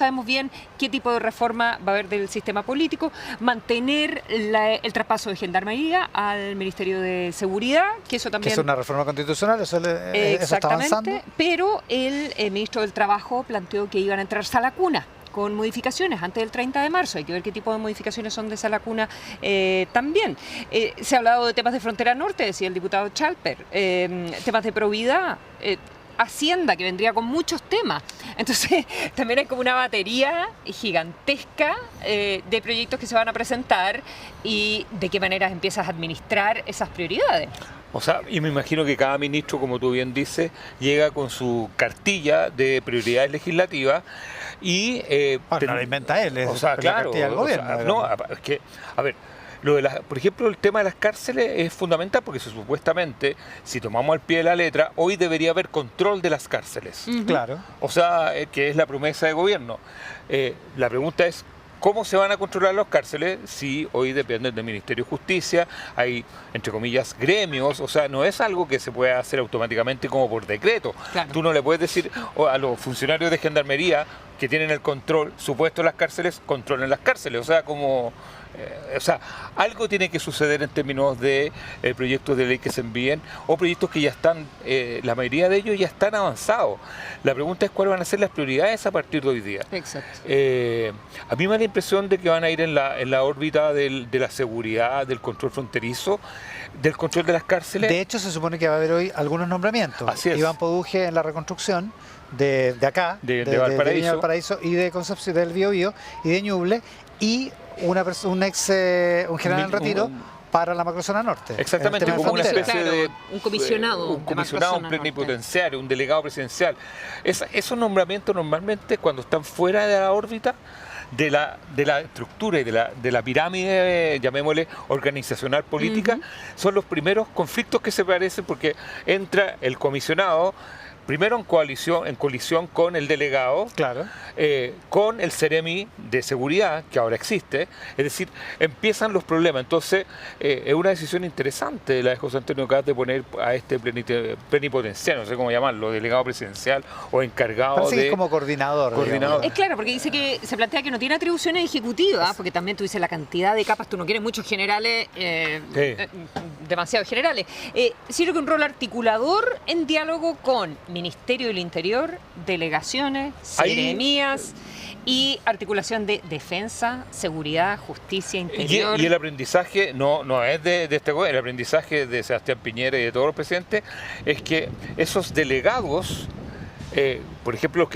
sabemos bien qué tipo de reforma va a haber del sistema político, mantener el traspaso de Gendarmería al Ministerio de Seguridad, que eso también... Que es una reforma constitucional, eso está avanzando. Pero el ministro del Trabajo planteó que iban a entrar sala cuna con modificaciones antes del 30 de marzo. Hay que ver qué tipo de modificaciones son de sala cuna también. Se ha hablado de temas de frontera norte, decía el diputado Chalper, temas de probidad, Hacienda, que vendría con muchos temas. Entonces, también hay como una batería gigantesca de proyectos que se van a presentar y de qué manera empiezas a administrar esas prioridades. O sea, y me imagino que cada ministro, como tú bien dices, llega con su cartilla de prioridades legislativas y... no la inventa él, o sea, claro, la cartilla del gobierno. No, es que, a ver... por ejemplo, el tema de las cárceles es fundamental porque supuestamente, si tomamos al pie de la letra, hoy debería haber control de las cárceles. Claro. O sea, que es la promesa de gobierno. La pregunta es, ¿cómo se van a controlar las cárceles si hoy dependen del Ministerio de Justicia? Hay, entre comillas, gremios, o sea, no es algo que se pueda hacer automáticamente como por decreto. Claro. Tú no le puedes decir a los funcionarios de Gendarmería que tienen el control supuesto de las cárceles, controlen las cárceles. O sea, como... algo tiene que suceder en términos de proyectos de ley que se envíen o proyectos que ya están, la mayoría de ellos ya están avanzados. La pregunta es cuáles van a ser las prioridades a partir de hoy día. Exacto. A mí me da la impresión de que van a ir en la órbita de la seguridad, del control fronterizo, del control de las cárceles. De hecho, se supone que va a haber hoy algunos nombramientos. Así es. Iván Poduje en la reconstrucción de acá, de Valparaíso y de Concepción, del Biobío y de Ñuble, y un general en retiro para la macrozona norte. Exactamente, como una especie de... Un comisionado. Un plenipotenciario, un delegado presidencial. Esos nombramientos normalmente cuando están fuera de la órbita de la estructura y de la pirámide, llamémosle, organizacional política, son los primeros conflictos que se aparecen porque entra el comisionado primero en colisión con el delegado, claro, con el Ceremi de seguridad, que ahora existe, es decir, empiezan los problemas. Entonces, es una decisión interesante la de José Antonio Caz de poner a este plenipotenciario, no sé cómo llamarlo, delegado presidencial o encargado parece de... que es como coordinador. Es claro, porque dice que se plantea que no tiene atribuciones ejecutivas, porque también tú dices la cantidad de capas, tú no quieres muchos generales, demasiados generales. Sino que un rol articulador en diálogo con Ministerio del Interior, delegaciones, seremías y articulación de defensa, seguridad, justicia, interior. Y el aprendizaje no es de este gobierno, el aprendizaje de Sebastián Piñera y de todos los presidentes es que esos delegados, por ejemplo,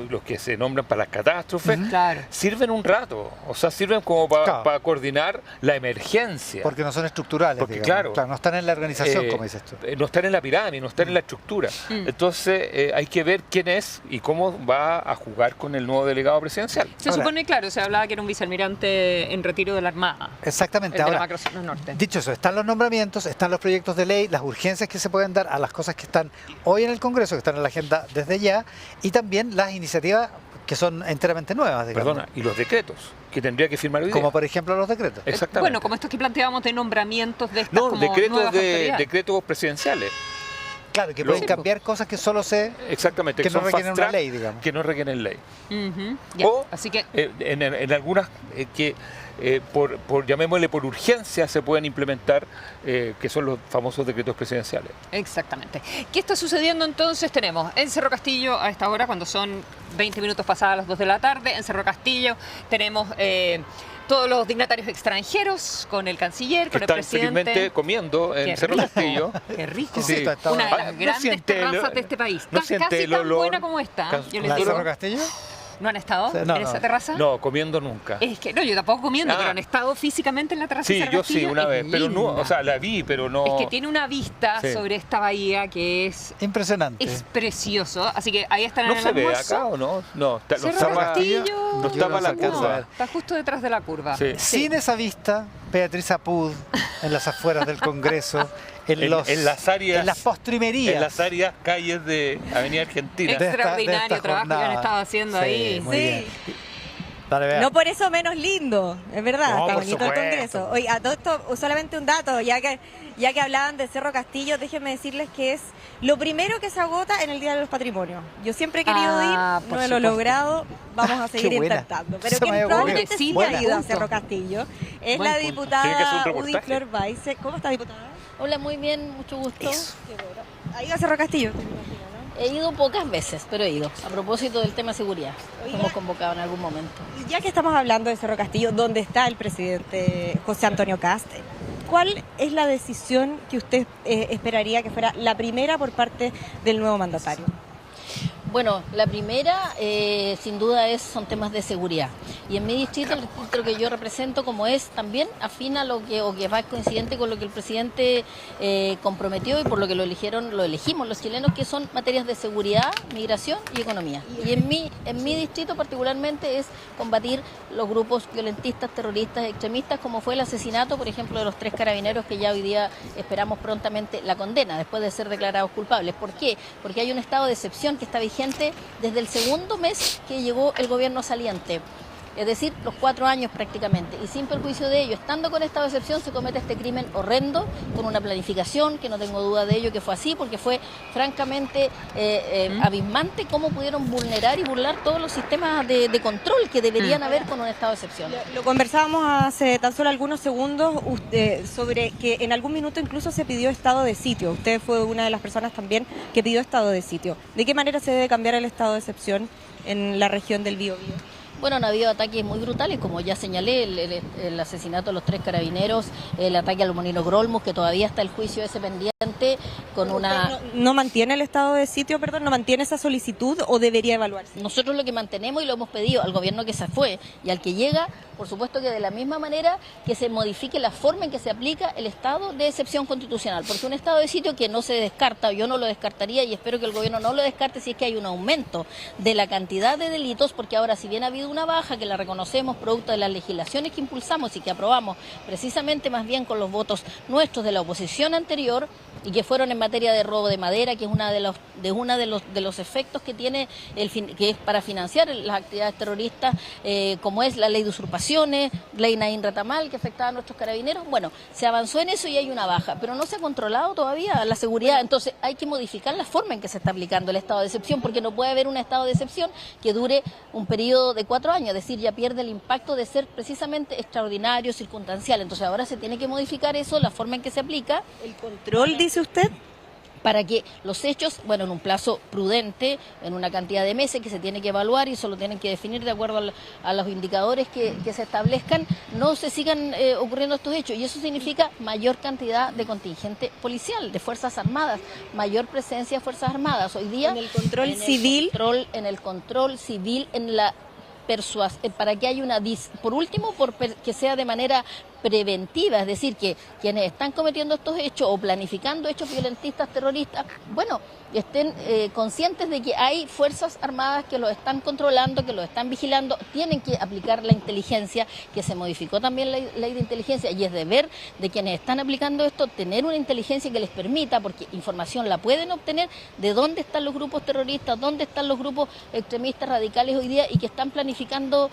los que se nombran para las catástrofes, claro, sirven un rato, o sea, sirven como para coordinar la emergencia. Porque no son estructurales, porque, claro, no están en la organización, como dices tú. No están en la pirámide, no están en la estructura. Entonces, hay que ver quién es y cómo va a jugar con el nuevo delegado presidencial. Se supone, claro, se hablaba que era un vicealmirante en retiro de la Armada. Exactamente. Ahora, norte. Dicho eso, están los nombramientos, están los proyectos de ley, las urgencias que se pueden dar a las cosas que están hoy en el Congreso, que están en la agenda desde ya, y también las iniciativas que son enteramente nuevas, digamos. Perdona, y los decretos que tendría que firmar hoy día. Como por ejemplo los decretos. Exactamente. Bueno, como estos que planteábamos de nombramientos de estas como decretos presidenciales. Claro, que pueden cambiar cosas que solo exactamente, que no requieren una ley, digamos. Que no requieren ley. O, así que en algunas que llamémosle por urgencia se pueden implementar, que son los famosos decretos presidenciales. Exactamente. ¿Qué está sucediendo entonces? Tenemos en Cerro Castillo a esta hora, cuando son 20 minutos pasadas las 2 de la tarde, en Cerro Castillo tenemos todos los dignatarios extranjeros con el canciller, con el presidente. Están felizmente comiendo en Cerro Castillo. Qué rico. Sí. Una de las grandes terrazas de este país. Casi tan buena como esta. Yo les digo. ¿Cerro Castillo? ¿No han estado en esa terraza? No, comiendo nunca. Es que no, yo tampoco comiendo, pero han estado físicamente en la terraza de Cerro Castillo. Sí, yo sí, una vez, pero no, o sea, la vi, pero no... Es que tiene una vista sobre esta bahía que es... impresionante. Es precioso, así que ahí están en el almuerzo. ¿No se ve acá o no? No, Cerro Castillo... No estaba la curva. Está justo detrás de la curva. Sí. Sin esa vista, Beatriz Apud, en las afueras del Congreso... En las postrimerías. En las áreas calles de Avenida Argentina. Extraordinario trabajo que han estado haciendo ahí. Muy bien. Dale, vea. No por eso menos lindo, es verdad, No, está por bonito el supuesto. Congreso. Oye, a todo esto, solamente un dato, ya que hablaban de Cerro Castillo, déjenme decirles que es lo primero que se agota en el Día de los Patrimonios. Yo siempre he querido ir, por no lo he supuesto. logrado, vamos a seguir Qué buena. intentando. Pero Se me quien había probablemente ocurrido. sí Buena. ha ido a Punto. Cerro Castillo es Buen la punto. Tiene que hacer un diputada reportaje. Udi Flor Baice. ¿Cómo está, diputada? Hola, muy bien, mucho gusto. ¿Ha ido a Cerro Castillo? He ido pocas veces, pero he ido. A propósito del tema seguridad, Oiga. hemos convocado en algún momento. Y ya que estamos hablando de Cerro Castillo, ¿dónde está el presidente José Antonio Kast? ¿Cuál es la decisión que usted esperaría que fuera la primera por parte del nuevo mandatario? Bueno, la primera, sin duda, son temas de seguridad. Y en mi distrito, el distrito que yo represento, como es también afina lo que, o que va coincidente con lo que el presidente comprometió y por lo que lo elegimos los chilenos, que son materias de seguridad, migración y economía. Y en mi distrito particularmente es combatir los grupos violentistas, terroristas, extremistas, como fue el asesinato, por ejemplo, de los 3 carabineros que ya hoy día esperamos prontamente la condena, después de ser declarados culpables. ¿Por qué? Porque hay un estado de excepción que está vigente desde el segundo mes que llegó el gobierno saliente. Es decir, los 4 años prácticamente, y sin perjuicio de ello, estando con estado de excepción, se comete este crimen horrendo, con una planificación, que no tengo duda de ello, que fue así, porque fue francamente abismante cómo pudieron vulnerar y burlar todos los sistemas de control que deberían haber con un estado de excepción. Lo conversábamos hace tan solo algunos segundos sobre que en algún minuto incluso se pidió estado de sitio. Usted fue una de las personas también que pidió estado de sitio. ¿De qué manera se debe cambiar el estado de excepción en la región del Biobío? Bueno, han habido ataques muy brutales, como ya señalé, el asesinato de los 3 carabineros, el ataque al Molino Grolmus, que todavía está el juicio ese pendiente, con una... ¿No mantiene el estado de sitio, perdón? ¿No mantiene esa solicitud o debería evaluarse? Nosotros lo que mantenemos y lo hemos pedido al gobierno que se fue y al que llega, por supuesto que de la misma manera que se modifique la forma en que se aplica el estado de excepción constitucional, porque un estado de sitio que no se descarta, yo no lo descartaría y espero que el gobierno no lo descarte si es que hay un aumento de la cantidad de delitos, porque ahora si bien ha habido una baja que la reconocemos producto de las legislaciones que impulsamos y que aprobamos precisamente más bien con los votos nuestros de la oposición anterior y que fueron en materia de robo de madera, que es uno de los efectos que tiene que es para financiar las actividades terroristas, como es la ley de usurpaciones, ley Naín Ratamal, que afectaba a nuestros carabineros. Bueno, se avanzó en eso y hay una baja, pero no se ha controlado todavía la seguridad. Entonces hay que modificar la forma en que se está aplicando el estado de excepción, porque no puede haber un estado de excepción que dure un periodo de 4 años, es decir, ya pierde el impacto de ser precisamente extraordinario, circunstancial. Entonces ahora se tiene que modificar eso, la forma en que se aplica. ¿El control, dice usted? Para que los hechos, bueno, en un plazo prudente, en una cantidad de meses que se tiene que evaluar y eso lo tienen que definir de acuerdo a los indicadores que se establezcan, no se sigan ocurriendo estos hechos. Y eso significa mayor cantidad de contingente policial, de Fuerzas Armadas, mayor presencia de Fuerzas Armadas. Hoy día... En el control civil. En el control civil, en la para que haya por último, que sea de manera preventiva, es decir, que quienes están cometiendo estos hechos o planificando hechos violentistas, terroristas, bueno, estén conscientes de que hay fuerzas armadas que los están controlando, que los están vigilando, tienen que aplicar la inteligencia, que se modificó también la ley de inteligencia, y es deber de quienes están aplicando esto tener una inteligencia que les permita, porque información la pueden obtener de dónde están los grupos terroristas, dónde están los grupos extremistas radicales hoy día y que están planificando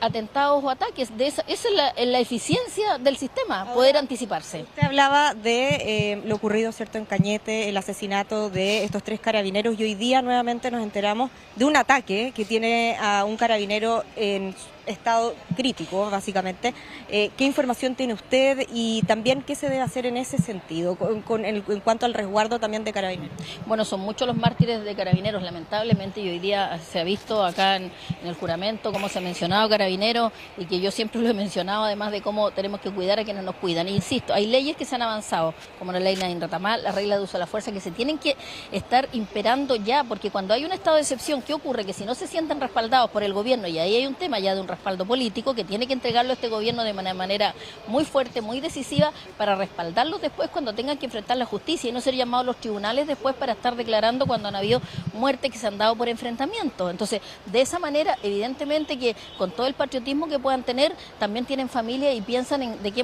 atentados o ataques. Esa es la eficiencia del sistema, poder anticiparse. Usted hablaba de lo ocurrido, ¿cierto?, en Cañete, el asesinato de estos 3 carabineros, y hoy día nuevamente nos enteramos de un ataque que tiene a un carabinero en estado crítico, básicamente. ¿Qué información tiene usted y también qué se debe hacer en ese sentido, en cuanto al resguardo también de carabineros? Bueno, son muchos los mártires de carabineros, lamentablemente, y hoy día se ha visto acá en el juramento cómo se ha mencionado carabineros, y que yo siempre lo he mencionado, además de cómo tenemos que cuidar a quienes nos cuidan. E insisto, hay leyes que se han avanzado, como la ley Naín Ratamal, la regla de uso de la fuerza, que se tienen que estar imperando ya, porque cuando hay un estado de excepción, ¿qué ocurre? Que si no se sienten respaldados por el gobierno, y ahí hay un tema ya de un respaldo político que tiene que entregarlo a este gobierno de manera muy fuerte, muy decisiva, para respaldarlos después cuando tengan que enfrentar la justicia y no ser llamados a los tribunales después para estar declarando cuando han habido muertes que se han dado por enfrentamiento. Entonces, de esa manera, evidentemente que con todo el patriotismo que puedan tener, también tienen familia y piensan en de qué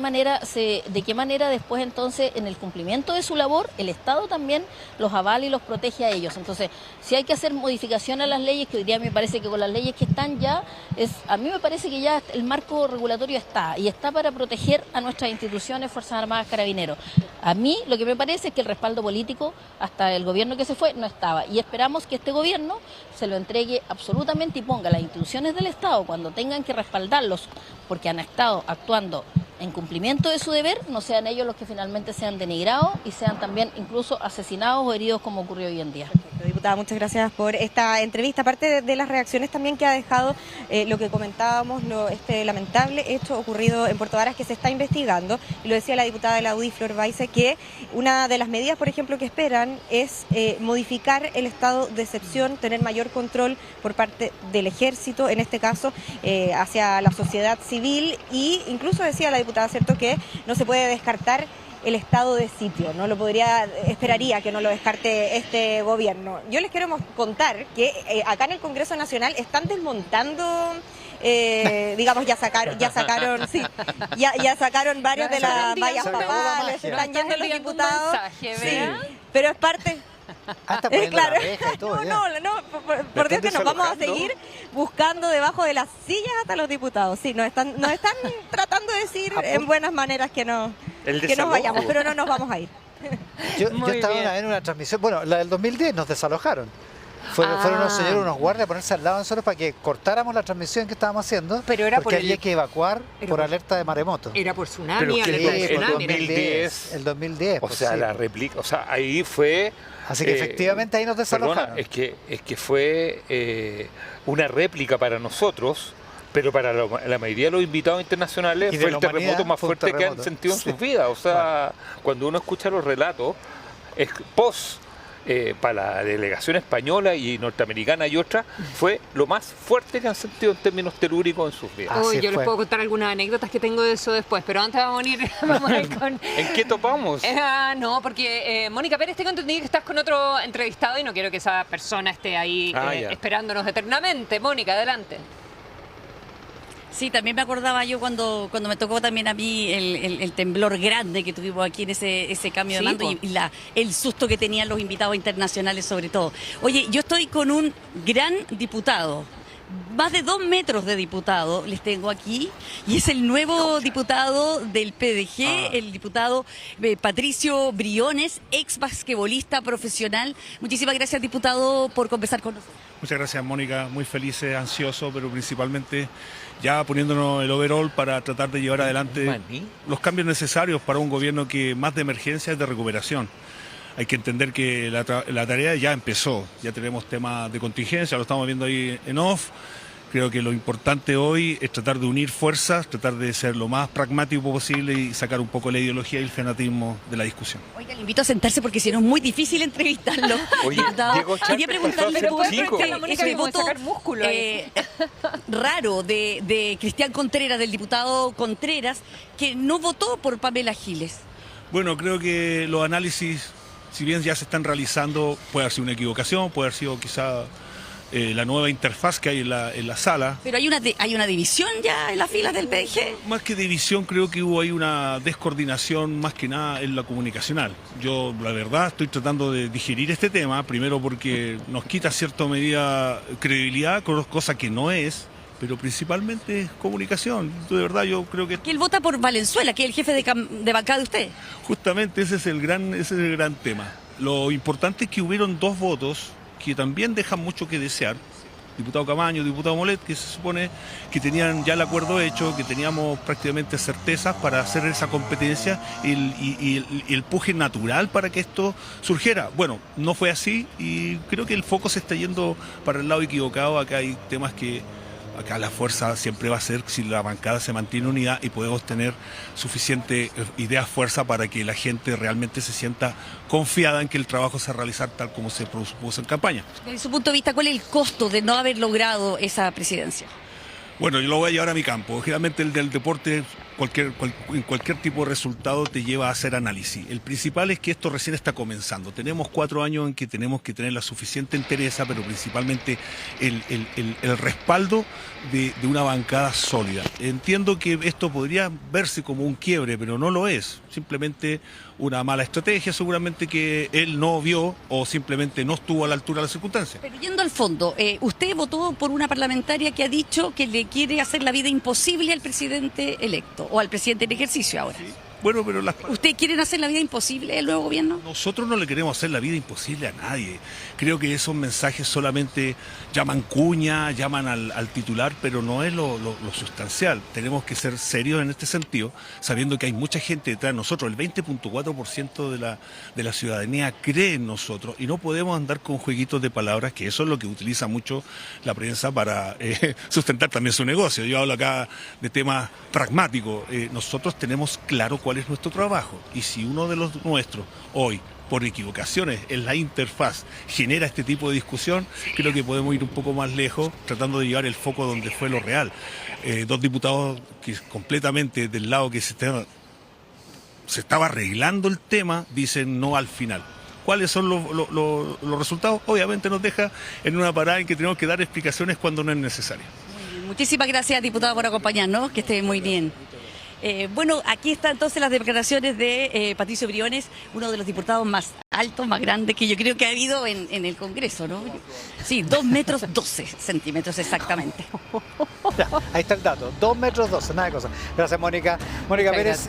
manera después, entonces, en el cumplimiento de su labor, el Estado también los avala y los protege a ellos. Entonces, si hay que hacer modificación a las leyes, que hoy día me parece que con las leyes que están ya, a mí me parece parece que ya el marco regulatorio está, y está para proteger a nuestras instituciones, Fuerzas Armadas, Carabineros. A mí lo que me parece es que el respaldo político, hasta el gobierno que se fue, no estaba. Y esperamos que este gobierno se lo entregue absolutamente y ponga las instituciones del Estado, cuando tengan que respaldarlos, porque han estado actuando en cumplimiento de su deber, no sean ellos los que finalmente sean denigrados y sean también incluso asesinados o heridos como ocurrió hoy en día. Perfecto, diputada, muchas gracias por esta entrevista. Aparte de las reacciones también que ha dejado lo que comentábamos, este lamentable hecho ocurrido en Puerto Varas que se está investigando, y lo decía la diputada de la UDI, Flor Baize, que una de las medidas, por ejemplo, que esperan es modificar el estado de excepción, tener mayor control por parte del ejército, en este caso, hacia la sociedad civil, y incluso decía la diputada, ¿cierto?, que no se puede descartar el estado de sitio, no lo esperaría que no lo descarte este gobierno. Yo les quiero contar que acá en el Congreso Nacional están desmontando, digamos, ya sacaron varias de las vallas papales, están yendo los diputados, pero es parte. Hasta poniendo claro. la reja y todo. No, por Dios que nos vamos a seguir buscando debajo de las sillas hasta los diputados. Sí, nos están tratando de decir en buenas maneras que nos vayamos, pero no nos vamos a ir. Yo estaba una vez en una transmisión, bueno, la del 2010 nos desalojaron. Fueron unos señores, unos guardias a ponerse al lado de nosotros para que cortáramos la transmisión que estábamos haciendo, pero era porque había que evacuar por alerta de maremoto. Era por tsunami, Pero el 2010. O sea, la réplica, o sea, ahí fue... Así que efectivamente ahí nos desalojaron. Perdona, es que fue una réplica para nosotros, pero para la mayoría de los invitados internacionales fue el terremoto más fuerte que han sentido en sus vidas. O sea, cuando uno escucha los relatos, es para la delegación española y norteamericana y otras, fue lo más fuerte que han sentido en términos telúricos en sus vidas. Yo les puedo contar algunas anécdotas que tengo de eso después, pero antes vamos a ir con... ¿En qué topamos? No, porque Mónica Pérez, tengo entendido que estás con otro entrevistado y no quiero que esa persona esté ahí esperándonos eternamente. Mónica, adelante. Sí, también me acordaba yo cuando me tocó también a mí el temblor grande que tuvimos aquí en ese cambio de mando y el susto que tenían los invitados internacionales sobre todo. Oye, yo estoy con un gran diputado, más de 2 metros de diputado les tengo aquí, y es el nuevo diputado del PDG, el diputado Patricio Briones, ex basquetbolista profesional. Muchísimas gracias, diputado, por conversar con nosotros. Muchas gracias, Mónica. Muy feliz, ansioso, pero principalmente ya poniéndonos el overall para tratar de llevar adelante los cambios necesarios para un gobierno que más de emergencia es de recuperación. Hay que entender que la tarea ya empezó, ya tenemos temas de contingencia, lo estamos viendo ahí en off. Creo que lo importante hoy es tratar de unir fuerzas, tratar de ser lo más pragmático posible y sacar un poco la ideología y el fanatismo de la discusión. Oiga, le invito a sentarse porque si no es muy difícil entrevistarlo. Oye, quería preguntarle por este voto raro de Cristian Contreras, del diputado Contreras, que no votó por Pamela Giles. Bueno, creo que los análisis, si bien ya se están realizando, puede haber sido una equivocación, puede haber sido quizá la nueva interfaz que hay en la sala. Pero hay una división ya en las filas del PDG. Más que división, creo que hubo ahí una descoordinación más que nada en la comunicacional. Yo, la verdad, estoy tratando de digerir este tema, primero porque nos quita cierta medida credibilidad, cosa que no es, pero principalmente es comunicación. De verdad, yo creo que... Que él vota por Valenzuela, que es el jefe de bancada de usted. Justamente ese es el gran tema. Lo importante es que hubieron 2 votos que también dejan mucho que desear. Diputado Camaño, diputado Molet, que se supone que tenían ya el acuerdo hecho, que teníamos prácticamente certezas para hacer esa competencia y el puje natural para que esto surgiera. Bueno, no fue así y creo que el foco se está yendo para el lado equivocado. Acá hay temas que... Acá la fuerza siempre va a ser si la bancada se mantiene unida y podemos tener suficiente fuerza para que la gente realmente se sienta confiada en que el trabajo se va a realizar tal como se propuso en campaña. Desde su punto de vista, ¿cuál es el costo de no haber logrado esa presidencia? Bueno, yo lo voy a llevar a mi campo. Generalmente el del deporte en cualquier tipo de resultado te lleva a hacer análisis. El principal es que esto recién está comenzando. Tenemos 4 años en que tenemos que tener la suficiente entereza, pero principalmente el respaldo de una bancada sólida. Entiendo que esto podría verse como un quiebre, pero no lo es. Simplemente una mala estrategia, seguramente que él no vio o simplemente no estuvo a la altura de las circunstancias. Pero yendo al fondo, usted votó por una parlamentaria que ha dicho que le quiere hacer la vida imposible al presidente electo o al presidente en ejercicio ahora. Sí. Bueno, pero ¿Ustedes quieren hacer la vida imposible al nuevo gobierno? Nosotros no le queremos hacer la vida imposible a nadie. Creo que esos mensajes solamente llaman cuña, llaman al titular, pero no es lo sustancial. Tenemos que ser serios en este sentido, sabiendo que hay mucha gente detrás de nosotros. El 20.4% de la ciudadanía cree en nosotros y no podemos andar con jueguitos de palabras, que eso es lo que utiliza mucho la prensa para sustentar también su negocio. Yo hablo acá de temas pragmáticos. Nosotros tenemos claro cuál es nuestro trabajo, y si uno de los nuestros hoy, por equivocaciones en la interfaz, genera este tipo de discusión, creo que podemos ir un poco más lejos tratando de llevar el foco donde fue lo real. 2 diputados que completamente del lado que se estaba arreglando el tema dicen no al final. ¿Cuáles son los resultados? Obviamente nos deja en una parada en que tenemos que dar explicaciones cuando no es necesario. Muchísimas gracias, diputado, por acompañarnos, que esté muy bien. Bueno, aquí están entonces las declaraciones de Patricio Briones, uno de los diputados más altos, más grandes que yo creo que ha habido en el Congreso, ¿no? Sí, 2 metros 12 centímetros exactamente. Ya, ahí está el dato, 2 metros 12, nada de cosas. Gracias, Mónica. Mónica Pérez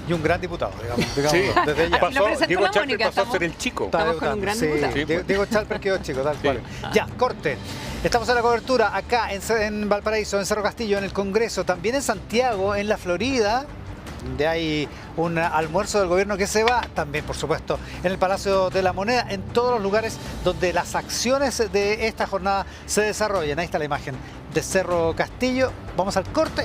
y un gran diputado, digamos Sí, desde ya. Diego Chalper pasó a ser el chico. Estamos con un gran diputado. Sí. Diego Chalper quedó chico, tal cual. Ya, corte. Estamos en la cobertura acá en Valparaíso, en Cerro Castillo, en el Congreso, también en Santiago, en la Florida, donde hay un almuerzo del gobierno que se va, también por supuesto en el Palacio de la Moneda, en todos los lugares donde las acciones de esta jornada se desarrollan. Ahí está la imagen de Cerro Castillo. Vamos al corte.